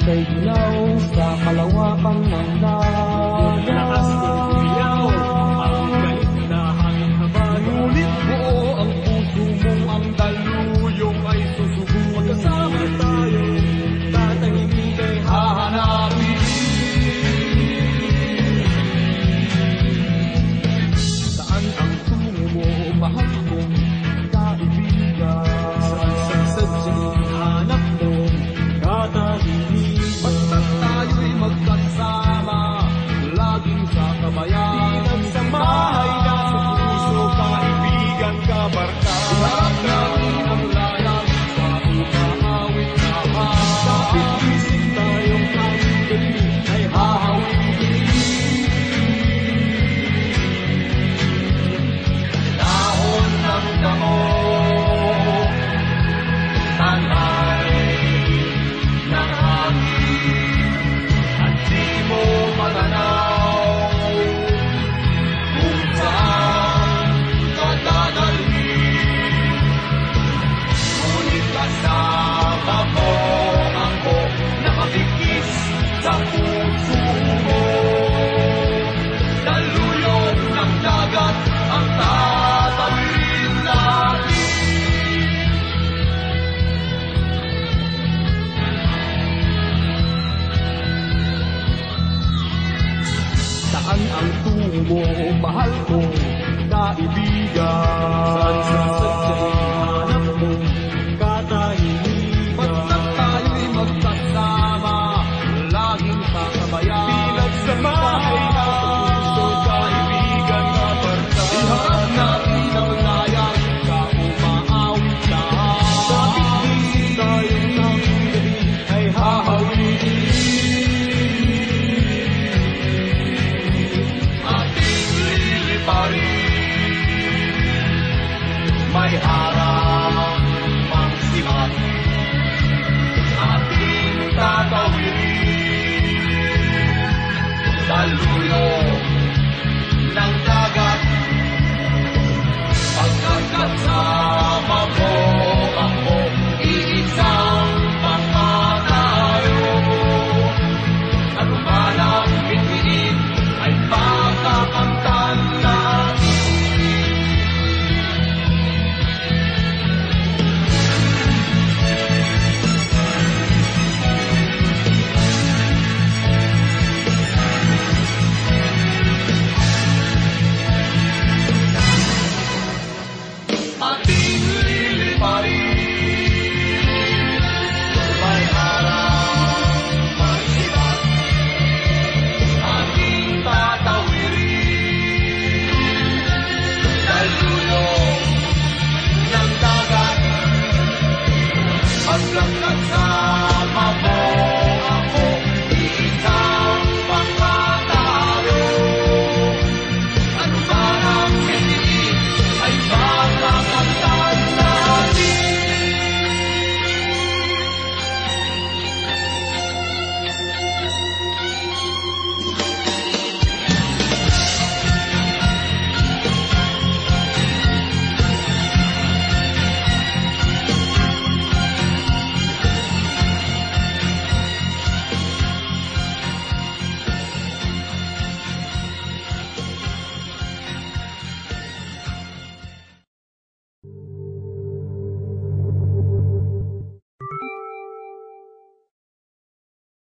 Ika'y dilaw sa kalawakan ng dagat. Lakas kong umiyaw, ang galit na hangin habag. Ngunit buo ang puso mong ang daluyong ay susubukan. Magkasama tayo, tatahimik ay Hahanapin. Saan ang tungo mo, mahal kong kaibigan? Sa sadyang hanap mo, katahimik. Basta't tayo'y magkasama, laging sa kabayan. Pinagsamahay na sa puso, kaibigan, kabarkada. Iharap natin ang layag sa umaawit na Kapit-isip tayong kaibigan ay hahawin. dahon ng damo, tanay ng hangin, at di mo matanaw kung saan ka dadalhin. Ngunit kasama mo ako, nakapikis sa puso mo. Daluyong ng dagat ang tatawirin natin. Saan ang tungo mo, mahal kong kaibigan? Sa sadyang hanap mo, katahimikan. Basta't tayo'y magkasama, laging sasabayan. Pinagsamahay na sa puso, kaibigan, kabarkada. Iharap natin ang layag sa umaawit na Kapit-isip tayong kaibigan ay hahawin. ating liliparin. May harang mang sibat, ating tatawirin. Daluyong ng dagat, pagkat kasama mo ako, iisang mga tayo. Ano man ang bituin ay makakamtan natin. Ating liliparin. May harang, may sibat, ating tatawirin. Daluyong ng dagat, pagkat kasama mo